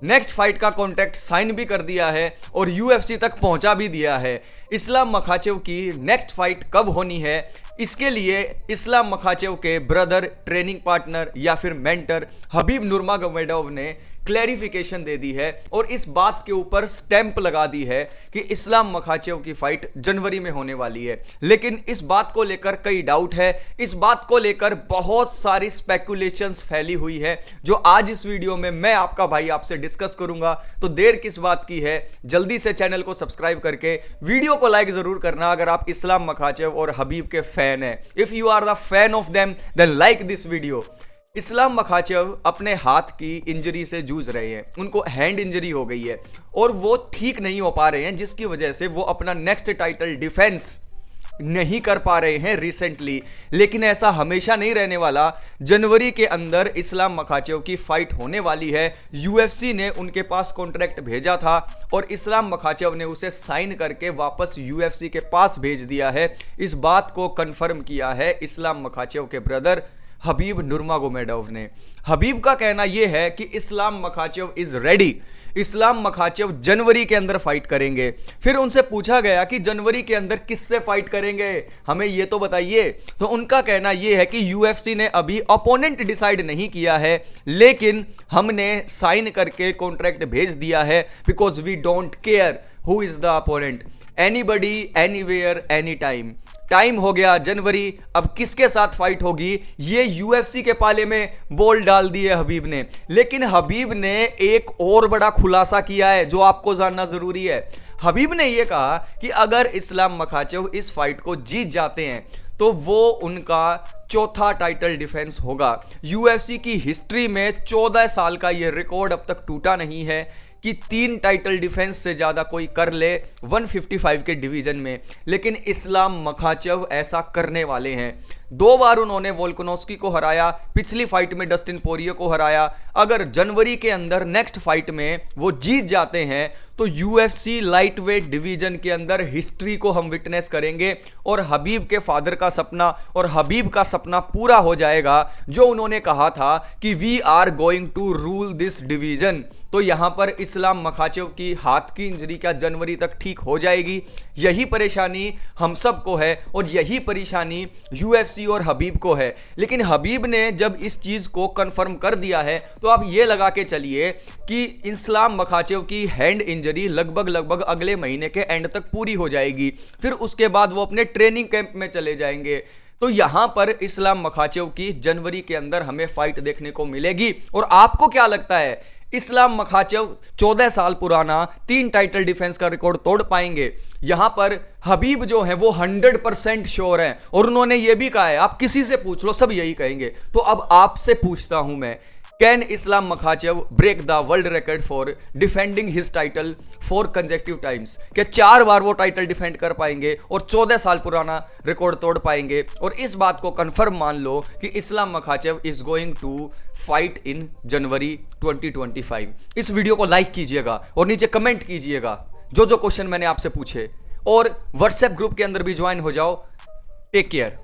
Next fight का contract sign भी कर दिया है और यूएफसी तक पहुंचा भी दिया है। इस्लाम मखाचेव की नेक्स्ट फाइट कब होनी है, इसके लिए इस्लाम मखाचेव के ब्रदर, ट्रेनिंग पार्टनर या फिर मेंटर हबीब नूरमागोमेडोव ने क्लैरिफिकेशन दे दी है और इस बात के ऊपर स्टैंप लगा दी है कि इस्लाम मखाचेव की फाइट जनवरी में होने वाली है। लेकिन इस बात को लेकर कई डाउट है, इस बात को लेकर बहुत सारी स्पेकुलेशंस फैली हुई है जो आज इस वीडियो में मैं आपका भाई आपसे डिस्कस करूंगा। तो देर किस बात की है, जल्दी से चैनल को सब्सक्राइब करके वीडियो को लाइक जरूर करना अगर आप इस्लाम मखाचेव और हबीब के फैन हैं। If you are the fan of them then like this video. Islam Makhachev अपने हाथ की इंजरी से जूझ रहे हैं, उनको हैंड इंजरी हो गई है और वो ठीक नहीं हो पा रहे हैं, जिसकी वजह से वो अपना नेक्स्ट टाइटल डिफेंस नहीं कर पा रहे हैं रिसेंटली। लेकिन ऐसा हमेशा नहीं रहने वाला, जनवरी के अंदर इस्लाम मखाचेव की फाइट होने वाली है। यूएफसी ने उनके पास कॉन्ट्रैक्ट भेजा था और इस्लाम मखाचेव ने उसे साइन करके वापस यूएफसी के पास भेज दिया है। इस बात को कंफर्म किया है इस्लाम मखाचेव के ब्रदर हबीब नूरमागोमेडोव ने। हबीब का कहना यह है कि Islam Makhachev is ready, Islam Makhachev जनवरी के अंदर फाइट करेंगे। फिर उनसे पूछा गया कि जनवरी के अंदर किससे फाइट करेंगे, हमें ये तो बताइए। तो उनका कहना यह है कि यूएफसी ने अभी अपोनेंट डिसाइड नहीं किया है, लेकिन हमने साइन करके कॉन्ट्रैक्ट भेज दिया है because we don't care who is the opponent, anybody anywhere any time. Time हो गया जनवरी, अब किसके साथ फाइट होगी ये यूएफसी के पाले में बॉल डाल दी है हबीब ने। लेकिन हबीब ने एक और बड़ा खुलासा किया है जो आपको जानना जरूरी है। हबीब ने यह कहा कि अगर इस्लाम मखाचेव इस फाइट को जीत जाते हैं तो वो उनका चौथा टाइटल डिफेंस होगा। यूएफसी की हिस्ट्री में 14 साल का ये रिकॉर्ड अब तक टूटा नहीं है कि 3 टाइटल डिफेंस से ज़्यादा कोई कर ले 155 के डिवीज़न में। लेकिन इस्लाम मखाचेव ऐसा करने वाले हैं। 2 बार उन्होंने वोल्कानोव्स्की को हराया, पिछली फाइट में डस्टिन पोरिये को हराया। अगर जनवरी के अंदर नेक्स्ट फाइट में वो जीत जाते हैं तो यूएफसी लाइट वेट डिवीजन के अंदर हिस्ट्री को हम विटनेस करेंगे और हबीब के फादर का सपना और हबीब का सपना पूरा हो जाएगा जो उन्होंने कहा था कि we are going to rule this division. तो यहां पर इस्लाम मखाचेव की हाथ की इंजरी क्या जनवरी तक ठीक हो जाएगी? यही परेशानी हम सबको है और यही परेशानी यूएफसी और हबीब को है। लेकिन हबीब ने जब इस चीज को कंफर्म कर दिया है तो आप ये लगा के चलिए कि इस्लाम मखाचेव की हैंड इंजरी लगभग अगले महीने के एंड तक पूरी हो जाएगी। फिर उसके बाद वो अपने ट्रेनिंग कैंप में चले जाएंगे। तो यहां पर इस्लाम मखाचेव की जनवरी के अंदर हमें फाइट देखने को मिलेगी। और आपको क्या लगता है, इस्लाम मखाचेव 14 साल पुराना 3 टाइटल डिफेंस का रिकॉर्ड तोड़ पाएंगे? यहां पर हबीब जो है वो 100% श्योर हैं और उन्होंने ये भी कहा है, आप किसी से पूछ लो सब यही कहेंगे। तो अब आपसे पूछता हूं मैं, can Islam Makhachev break the world record for defending his title 4 consecutive times? क्या 4 बार वो टाइटल डिफेंड कर पाएंगे और 14 साल पुराना रिकॉर्ड तोड़ पाएंगे? और इस बात को कंफर्म मान लो कि Islam Makhachev is going to fight in January 2025। इस वीडियो को लाइक कीजिएगा और नीचे कमेंट कीजिएगा जो क्वेश्चन मैंने आपसे पूछे और व्हाट्सएप ग्रुप के अंदर भी ज्वाइन हो जाओ। Take care.